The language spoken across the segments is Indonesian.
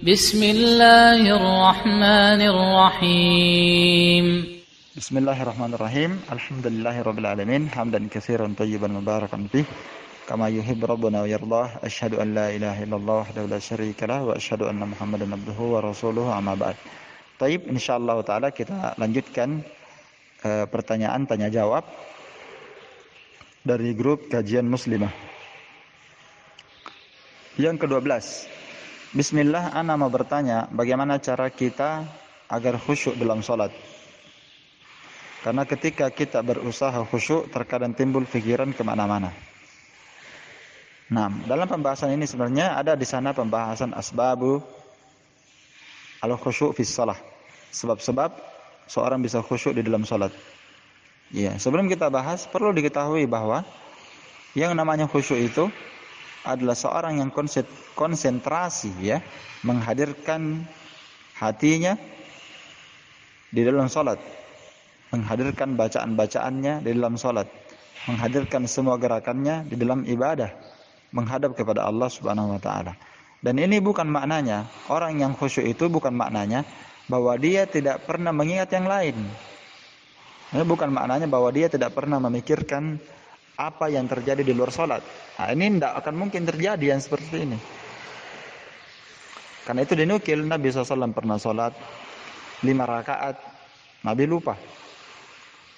Bismillahirrahmanirrahim. Bismillahirrahmanirrahim. Alhamdulillahirabbil alamin. Hamdan katsiran thayyiban mubarakan fih. Kama yuhibbu rabbuna wa yardah. Asyhadu an la ilaha illallah wahdahu la syarika lah wa asyhadu anna Muhammadan abduhu wa rasuluhu amma ba'd. Baik, insyaallah taala kita lanjutkan pertanyaan tanya jawab dari grup kajian muslimah. Yang ke-12. Bismillah, ana mau bertanya, bagaimana cara kita agar khusyuk dalam salat? Karena ketika kita berusaha khusyuk, terkadang timbul pikiran kemana-mana. Nah, dalam pembahasan ini sebenarnya ada di sana pembahasan asbabu al-khusyuk fi shalah. Sebab-sebab seorang bisa khusyuk di dalam salat. Ya, sebelum kita bahas, perlu diketahui bahwa yang namanya khusyuk itu adalah seorang yang konsentrasi, ya, menghadirkan hatinya di dalam salat, menghadirkan bacaan-bacaannya di dalam salat, menghadirkan semua gerakannya di dalam ibadah, menghadap kepada Allah Subhanahu wa taala. Dan ini bukan maknanya, orang yang khusyuk itu bukan maknanya bahwa dia tidak pernah mengingat yang lain. Ini bukan maknanya bahwa dia tidak pernah memikirkan apa yang terjadi di luar salat. Nah, ini tidak akan mungkin terjadi yang seperti ini. Karena itu dinukil Nabi SAW pernah salat 5 rakaat, Nabi lupa.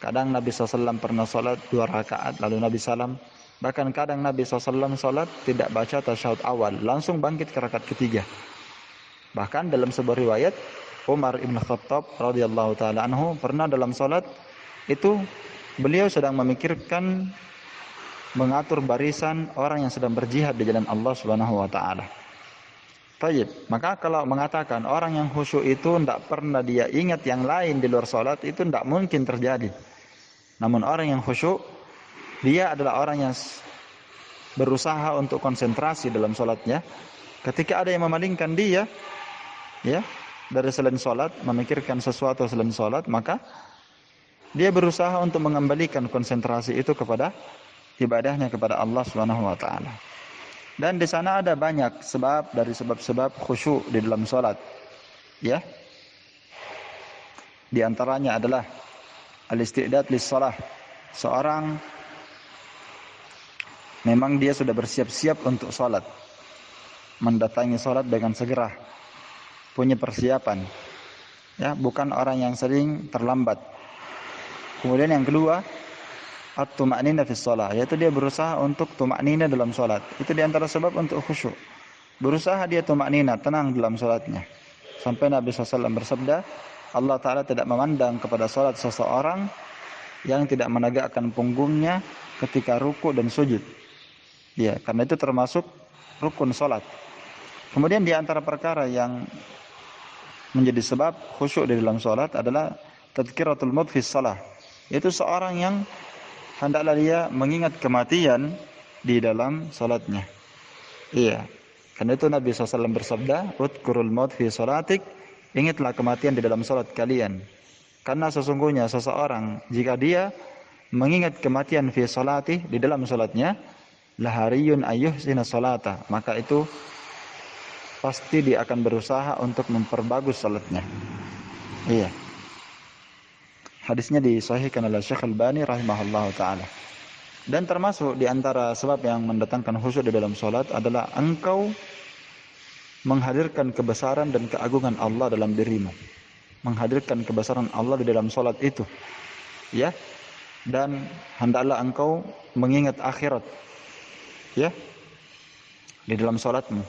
Kadang Nabi SAW pernah salat 2 rakaat, lalu Nabi salam. Bahkan kadang Nabi SAW salat tidak baca tasyahud awal, langsung bangkit ke rakaat ketiga. Bahkan dalam sebuah riwayat, Umar ibn Khattab radhiyallahu taala anhu pernah dalam salat itu beliau sedang memikirkan mengatur barisan orang yang sedang berjihad di jalan Allah Subhanahu wa taala. Baik, maka kalau mengatakan orang yang khusyuk itu tidak pernah dia ingat yang lain di luar salat, itu tidak mungkin terjadi. Namun orang yang khusyuk, dia adalah orang yang berusaha untuk konsentrasi dalam salatnya. Ketika ada yang memalingkan dia, ya, dari selain salat, memikirkan sesuatu selain salat, maka dia berusaha untuk mengembalikan konsentrasi itu kepada ibadahnya kepada Allah Subhanahu wa taala. Dan di sana ada banyak sebab dari sebab-sebab khusyuk di dalam salat. Ya. Di antaranya adalah al-istidad lis-shalah. Seorang memang dia sudah bersiap-siap untuk salat. Mendatangi salat dengan segera. Punya persiapan. Ya, bukan orang yang sering terlambat. Kemudian yang kedua, at-tuma'nina fi shalah, yaitu dia berusaha untuk tuma'nina dalam salat. Itu di antara sebab untuk khusyuk. Berusaha dia tuma'nina, tenang dalam salatnya. Sampai Nabi SAW bersabda, Allah Ta'ala tidak memandang kepada salat seseorang yang tidak menegakkan punggungnya ketika ruku dan sujud. Ya, karena itu termasuk rukun salat. Kemudian di antara perkara yang menjadi sebab khusyuk di dalam salat adalah tadhkiratul maut fi shalah. Itu seorang yang hendaklah dia mengingat kematian di dalam salatnya. Iya. Karena itu Nabi SAW bersabda, "Udhkurul maut fi salatik." Ingatlah kematian di dalam salat kalian. Karena sesungguhnya seseorang jika dia mengingat kematian fi salati di dalam salatnya, lahariyun ayyuhsina salata, maka itu pasti dia akan berusaha untuk memperbagus salatnya. Iya. Hadisnya disahihkan oleh Syekh Al-Albani rahimahullahu taala. Dan termasuk di antara sebab yang mendatangkan khusyuk di dalam salat adalah engkau menghadirkan kebesaran dan keagungan Allah dalam dirimu. Menghadirkan kebesaran Allah di dalam salat itu. Ya. Dan hendaklah engkau mengingat akhirat. Ya. Di dalam salatmu.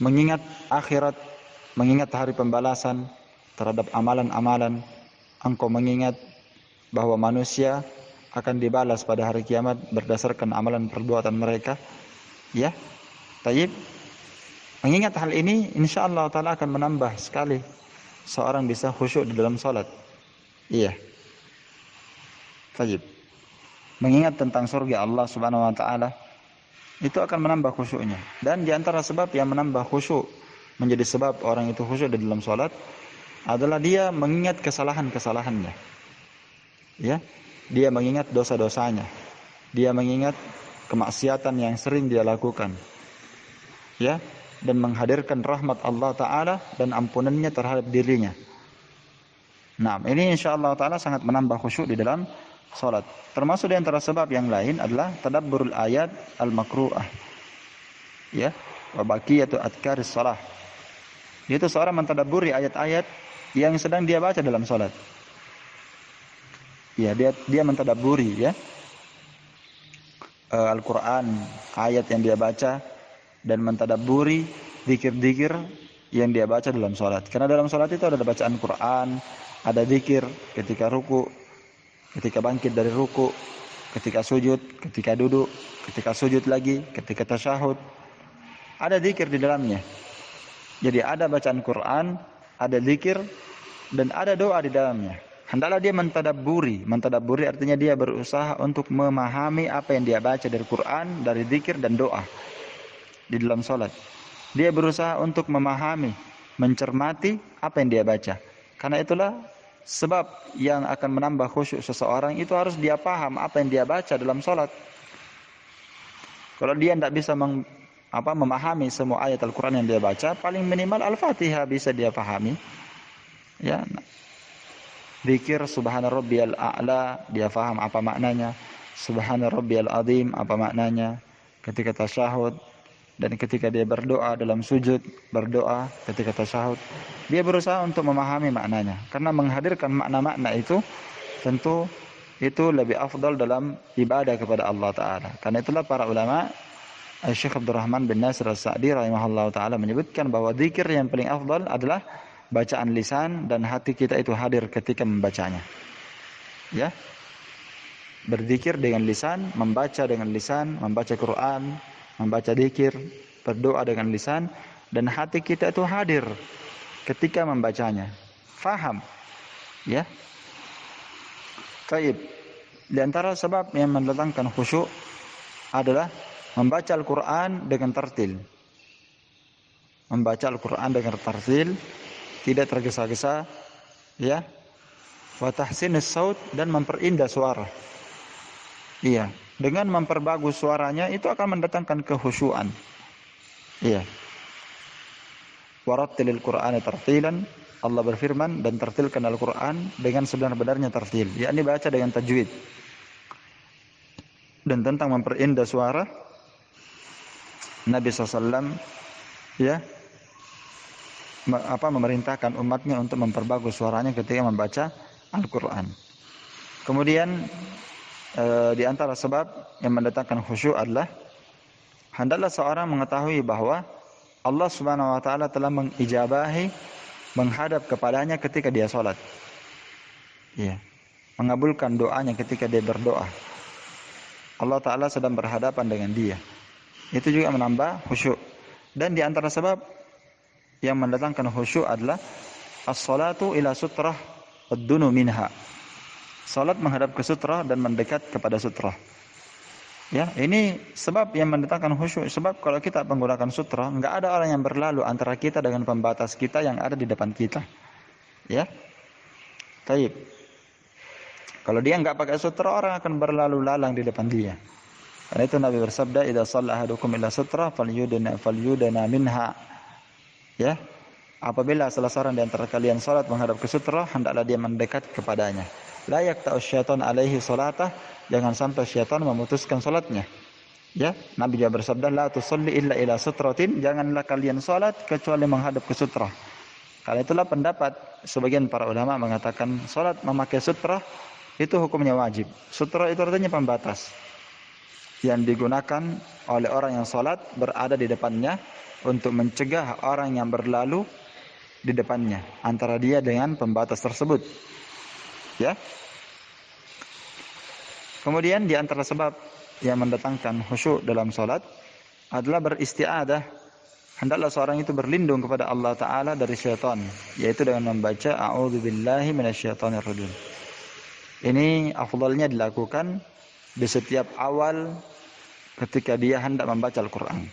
Mengingat akhirat, mengingat hari pembalasan terhadap amalan-amalan. Engkau mengingat bahwa manusia akan dibalas pada hari kiamat berdasarkan amalan perbuatan mereka. Ya. Tayyib. Mengingat hal ini, insyaallah taala akan menambah sekali seorang bisa khusyuk di dalam salat. Iya. Tayyib. Mengingat tentang surga Allah Subhanahu wa taala, itu akan menambah khusyuknya. Dan di antara sebab yang menambah khusyuk, menjadi sebab orang itu khusyuk di dalam salat, adalah dia mengingat kesalahan-kesalahannya. Ya, dia mengingat dosa-dosanya. Dia mengingat kemaksiatan yang sering dia lakukan. Ya, dan menghadirkan rahmat Allah Ta'ala dan ampunannya terhadap dirinya. Nah, ini insyaallah Ta'ala sangat menambah khusyuk di dalam salat. Termasuk di antara sebab yang lain adalah tadabburul ayat al-makru'ah. Ya, wa baqiyatu adkaris shalah. Yaitu seorang mentadabburi ayat-ayat yang sedang dia baca dalam salat. Ya, dia mentadabburi ya. Al-Qur'an, ayat yang dia baca dan mentadabburi zikir-zikir yang dia baca dalam salat. Karena dalam salat itu ada bacaan Quran, ada zikir ketika ruku, ketika bangkit dari ruku, ketika sujud, ketika duduk, ketika sujud lagi, ketika tasyahud. Ada zikir di dalamnya. Jadi ada bacaan Quran, ada zikir, dan ada doa di dalamnya. Hendaklah dia mentadabburi. Mentadabburi artinya dia berusaha untuk memahami apa yang dia baca dari Quran, dari zikir dan doa di dalam salat. Dia berusaha untuk memahami, mencermati apa yang dia baca. Karena itulah sebab yang akan menambah khusyuk seseorang itu harus dia paham apa yang dia baca dalam salat. Kalau dia tidak bisa memahami semua ayat Al-Quran yang dia baca, paling minimal Al-Fatihah bisa dia pahami. Ya, zikir subhana rabbiyal a'la dia paham apa maknanya, subhana rabbiyal azim apa maknanya, ketika tasyahud dan ketika dia berdoa dalam sujud, berdoa ketika tasyahud, dia berusaha untuk memahami maknanya. Karena menghadirkan makna-makna itu tentu itu lebih afdal dalam ibadah kepada Allah Ta'ala. Karena itulah para ulama, Syekh Abdurrahman bin Nasir As-Sa'di rahimahullah ta'ala menyebutkan bahwa zikir yang paling afdal adalah bacaan lisan dan hati kita itu hadir ketika membacanya. Ya. Berzikir dengan lisan, membaca dengan lisan, membaca Quran, membaca zikir, berdoa dengan lisan, dan hati kita itu hadir ketika membacanya. Faham. Ya. Baik. Di antara sebab yang mendatangkan khusyuk adalah membaca Al-Quran dengan tartil. Membaca Al-Quran dengan tartil, tidak tergesa-gesa, ya. Wa tahsinus saut, dan memperindah suara. Iya, dengan memperbagus suaranya itu akan mendatangkan kehusyuan. Iya. Warattilil Qur'ana tartilan, Allah berfirman, dan tartilkan Al-Quran dengan sebenar-benarnya tartil, yakni baca dengan tajwid. Dan tentang memperindah suara, Nabi SAW ya memerintahkan umatnya untuk memperbagus suaranya ketika membaca Al-Quran. Kemudian di antara sebab yang mendatangkan khusyuk adalah hendaklah seorang mengetahui bahwa Allah Subhanahu wa taala telah mengijabahi, menghadap kepadanya ketika dia salat. Ya, mengabulkan doanya ketika dia berdoa. Allah Ta'ala sedang berhadapan dengan dia. Itu juga menambah khusyuk. Dan di antara sebab yang mendatangkan khusyuk adalah as-salatu ila sutrah ad-dunu minha. Salat menghadap ke sutrah dan mendekat kepada sutrah. Ya, ini sebab yang mendatangkan khusyuk. Sebab kalau kita menggunakan sutrah, enggak ada orang yang berlalu antara kita dengan pembatas kita yang ada di depan kita. Ya. Baik. Kalau dia enggak pakai sutra, orang akan berlalu lalang di depan dia. Karena itu Nabi bersabda, "Idza shalla ahadukum ila sutra falyudana minha." Ya. Apabila salah seorang di antara kalian salat menghadap ke sutra, hendaklah dia mendekat kepadanya. La yaqta'u syaitan alaihi salatah, jangan sampai syaitan memutuskan salatnya. Ya, Nabi juga bersabda, "La tusalli illa ila sutratin," janganlah kalian salat kecuali menghadap ke sutra. Karena itulah pendapat sebagian para ulama mengatakan salat memakai sutra itu hukumnya wajib. Sutra itu artinya pembatas yang digunakan oleh orang yang salat berada di depannya untuk mencegah orang yang berlalu di depannya antara dia dengan pembatas tersebut. Ya. Kemudian di antara sebab yang mendatangkan khusyuk dalam salat adalah beristi'adah. Hendaklah seorang itu berlindung kepada Allah Ta'ala dari syaitan, yaitu dengan membaca a'udzubillahi minasyaitonir rajim. Ini afdalnya dilakukan di setiap awal ketika dia hendak membaca Al-Quran.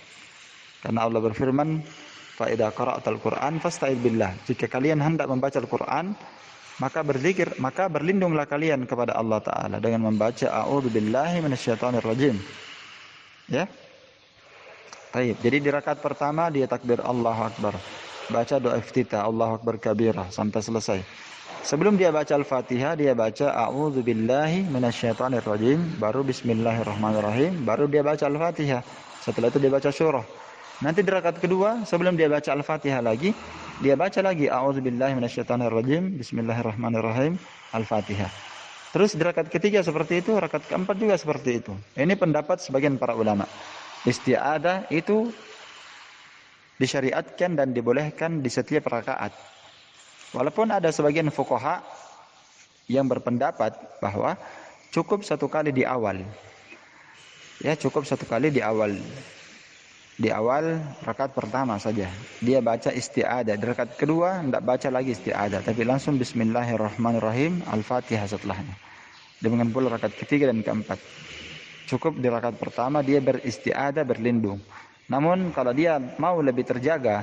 Karena Allah berfirman, "Fa idza qara'tal Qur'an fasta'idz billah." Jika kalian hendak membaca Al-Quran, maka berzikir, maka berlindunglah kalian kepada Allah Ta'ala dengan membaca a'udzubillahi minasyaitonir rajim. Ya. Taib. Jadi di rakaat pertama dia takbir Allahu Akbar. Baca doa iftitah Allahu Akbar kabirah sampai selesai. Sebelum dia baca Al-Fatihah, dia baca a'udzubillahi minasyaitonir rajim, baru bismillahirrahmanirrahim, baru dia baca Al-Fatihah. Setelah itu dia baca surah. Nanti di rakaat kedua, sebelum dia baca Al-Fatihah lagi, dia baca lagi a'udzubillahi minasyaitonir rajim, bismillahirrahmanirrahim, Al-Fatihah. Terus di rakaat ketiga seperti itu, rakaat keempat juga seperti itu. Ini pendapat sebagian para ulama. Isti'adah itu disyariatkan dan dibolehkan di setiap rakaat. Walaupun ada sebagian fuqaha yang berpendapat bahwa cukup satu kali di awal. Ya, cukup satu kali di awal. Di awal rakaat pertama saja. Dia baca isti'adah. Di rakaat kedua tidak baca lagi isti'adah, tapi langsung bismillahirrahmanirrahim, Al-Fatihah setelahnya. Demikian pula rakaat ketiga dan keempat. Cukup di rakaat pertama dia beristi'adah, berlindung. Namun kalau dia mau lebih terjaga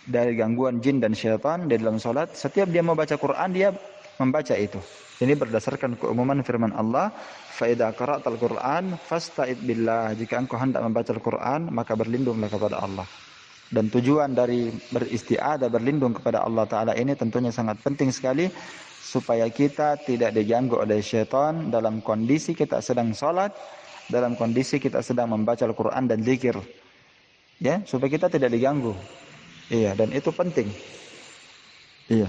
dari gangguan jin dan syaitan di dalam salat, setiap dia mau baca Quran dia membaca itu. Ini berdasarkan keumuman firman Allah, fa idza qara'tal Qur'an fasta'id billah. Jika engkau hendak membaca Al-Qur'an, maka berlindunglah kepada Allah. Dan tujuan dari beristi'adah, berlindung kepada Allah Ta'ala ini tentunya sangat penting sekali, supaya kita tidak diganggu oleh syaitan dalam kondisi kita sedang salat, dalam kondisi kita sedang membaca Al-Qur'an dan zikir. Ya, supaya kita tidak diganggu. Iya, dan itu penting. Iya.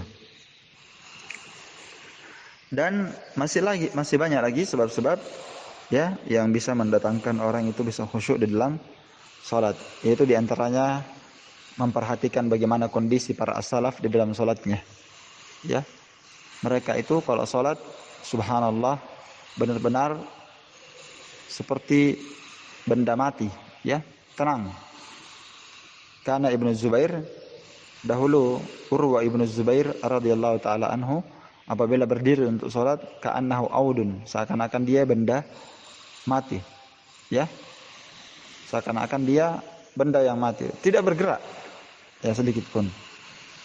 Dan masih banyak lagi sebab-sebab ya yang bisa mendatangkan orang itu bisa khusyuk di dalam salat. Yaitu diantaranya memperhatikan bagaimana kondisi para as-salaf di dalam salatnya. Ya. Mereka itu kalau salat, subhanallah, benar-benar seperti benda mati, ya, tenang. Karena Ibnu Zubair dahulu, Urwa Ibnu Zubair radhiyallahu taala anhu, apabila berdiri untuk salat, ka'annahu audun, seakan-akan dia benda mati. Ya. Seakan-akan dia benda yang mati, tidak bergerak ya sedikit pun.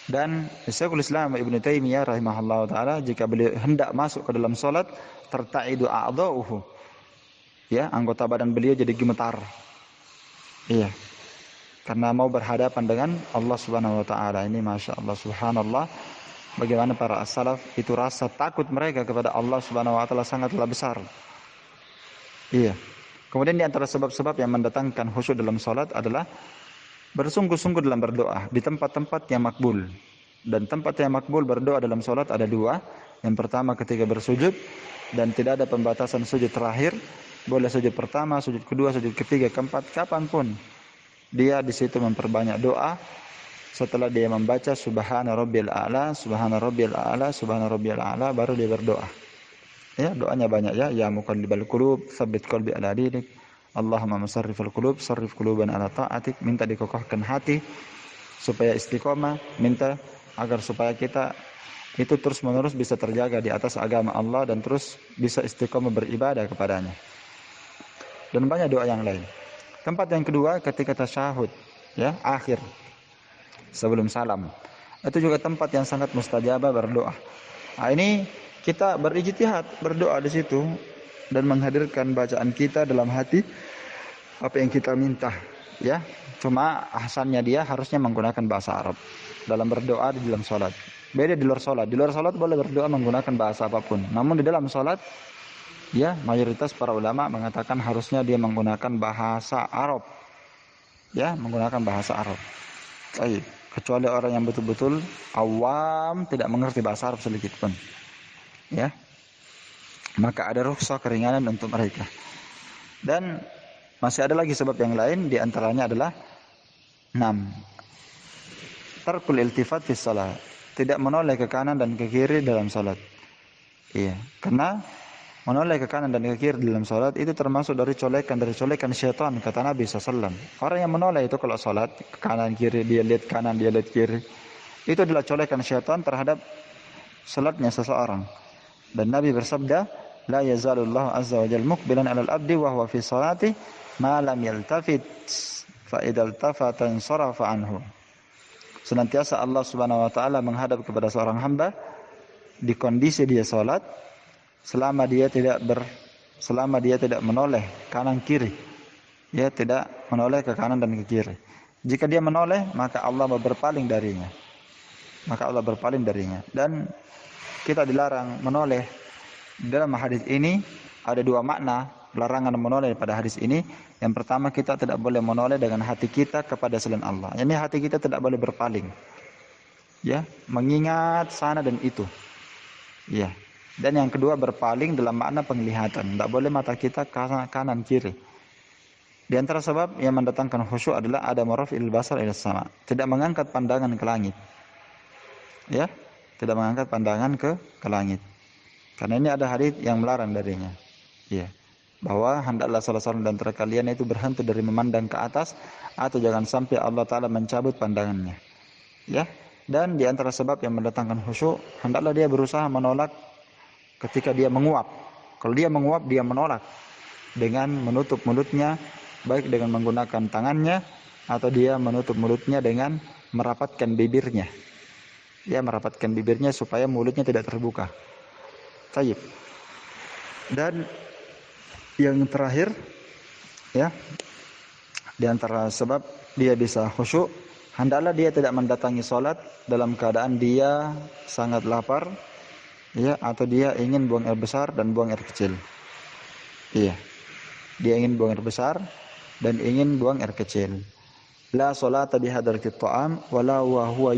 Dan Syekhul Islam Ibnu Taimiyah rahimahullahu taala, jika beliau hendak masuk ke dalam salat, terta'idu a'dha'uhu. Ya, anggota badan beliau jadi gemetar. Iya. Karena mau berhadapan dengan Allah Subhanahu wa taala. Ini Masya Allah, subhanallah, bagaimana para as-salaf itu rasa takut mereka kepada Allah Subhanahu wa taala sangatlah besar. Iya. Kemudian di antara sebab-sebab yang mendatangkan khusyuk dalam salat adalah bersungguh-sungguh dalam berdoa di tempat-tempat yang makbul. Dan tempat yang makbul berdoa dalam salat ada dua. Yang pertama ketika bersujud, dan tidak ada pembatasan sujud terakhir. Boleh sujud pertama, sujud kedua, sujud ketiga, keempat, kapanpun. Dia di situ memperbanyak doa setelah dia membaca subhana rabbil a'la, subhana rabbil a'la, subhana rabbil a'la, baru dia berdoa. Ya, doanya banyak ya. Ya muqallibal qulub, tsabbit qalbi ala dinik. Allahumma musarrifal qulub, sarrif quluban ala ta'atik. Minta dikokohkan hati supaya istiqomah, minta agar supaya kita itu terus-menerus bisa terjaga di atas agama Allah dan terus bisa istiqomah beribadah kepadanya. Dan banyak doa yang lain. Tempat yang kedua ketika tasyahud, ya, akhir sebelum salam. Itu juga tempat yang sangat mustajabah berdoa. Nah, ini kita berijtihad berdoa di situ dan menghadirkan bacaan kita dalam hati apa yang kita minta, ya. Cuma ahsannya dia harusnya menggunakan bahasa Arab dalam berdoa di dalam salat. Beda di luar salat. Di luar salat boleh berdoa menggunakan bahasa apapun. Namun di dalam salat, ya, mayoritas para ulama mengatakan harusnya dia menggunakan bahasa Arab. Ya, menggunakan bahasa Arab. Baik, kecuali orang yang betul-betul awam, tidak mengerti bahasa Arab sedikit pun. Ya. Maka ada rukhsah keringanan untuk mereka. Dan masih ada lagi sebab yang lain, di antaranya adalah 6. Tarkul iltifat fi shalah. Tidak menoleh ke kanan dan ke kiri dalam salat. Iya, karena menoleh ke kanan dan ke kiri dalam salat itu termasuk dari colekan syaitan, kata Nabi SAW. Orang yang menoleh itu kalau salat ke kanan kiri, dia lihat kanan, dia lihat kiri, itu adalah colekan syaitan terhadap salatnya seseorang. Dan Nabi bersabda, la yazalullahu azza wa jalla muqbilan 'alal abdi wa huwa fi salati ma lam yaltafit fa idzal tafata sarafa anhu. Senantiasa Allah Subhanahu wa taala menghadap kepada seorang hamba di kondisi dia salat selama dia tidak menoleh kanan kiri. dia tidak menoleh ke kanan dan ke kiri. Jika dia menoleh, maka Allah berpaling darinya. Dan kita dilarang menoleh. Dalam hadis ini ada dua makna larangan menoleh pada hadis ini. Yang pertama, kita tidak boleh menoleh dengan hati kita kepada selain Allah. Ini hati kita tidak boleh berpaling. Ya, mengingat sana dan itu. Ya. Dan yang kedua, berpaling dalam makna penglihatan. Tidak boleh mata kita kanan kiri. Di antara sebab yang mendatangkan khusyuk adalah ada marafil basar ila sama. Tidak mengangkat pandangan ke langit. Ya, tidak mengangkat pandangan ke langit. Karena ini ada hadis yang melarang darinya. Ya. Bahwa hendaklah salah seorang di antara kalian itu berhenti dari memandang ke atas, atau jangan sampai Allah Ta'ala mencabut pandangannya. Ya. Dan di antara sebab yang mendatangkan khusyuk, hendaklah dia berusaha menolak ketika dia menguap. Kalau dia menguap, dia menolak dengan menutup mulutnya, baik dengan menggunakan tangannya, atau dia menutup mulutnya dengan merapatkan bibirnya. Ya, merapatkan bibirnya supaya mulutnya tidak terbuka. Tayyib. Dan yang terakhir, ya, di antara sebab dia bisa khusyuk, hendaklah dia tidak mendatangi salat dalam keadaan dia sangat lapar, ya, atau dia ingin buang air besar dan buang air kecil. Iya. Dia ingin buang air besar dan ingin buang air kecil. La salata bihadaratit ta'am wala wa huwa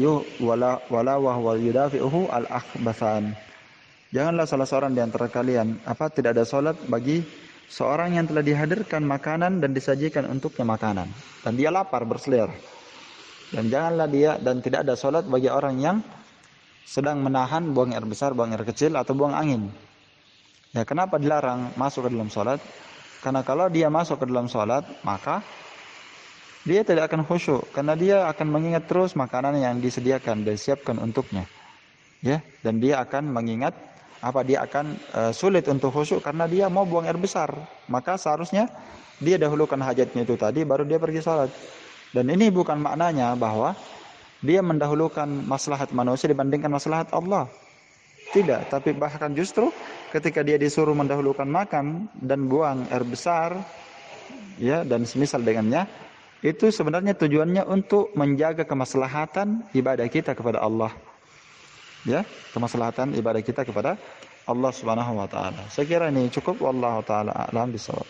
yudafi'uhu al-akhbathan. Janganlah salah seorang di antara kalian tidak ada salat bagi seorang yang telah dihadirkan makanan dan disajikan untuknya makanan dan dia lapar berselir. Dan janganlah tidak ada salat bagi orang yang sedang menahan buang air besar, buang air kecil, atau buang angin. Ya, kenapa dilarang masuk ke dalam salat? Karena kalau dia masuk ke dalam salat, maka dia tidak akan khusyuk, karena dia akan mengingat terus makanan yang disediakan dan disiapkan untuknya. Ya, dan dia akan mengingat dia akan sulit untuk khusyuk karena dia mau buang air besar. Maka seharusnya dia dahulukan hajatnya itu tadi baru dia pergi salat. Dan ini bukan maknanya bahwa dia mendahulukan maslahat manusia dibandingkan maslahat Allah. Tidak, tapi bahkan justru ketika dia disuruh mendahulukan makan dan buang air besar, ya, dan semisal dengannya, itu sebenarnya tujuannya untuk menjaga kemaslahatan ibadah kita kepada Allah. Ya, kemaslahatan ibadah kita kepada Allah Subhanahu wa taala. Saya kira ini cukup, wallahu taala a'lam bishawab.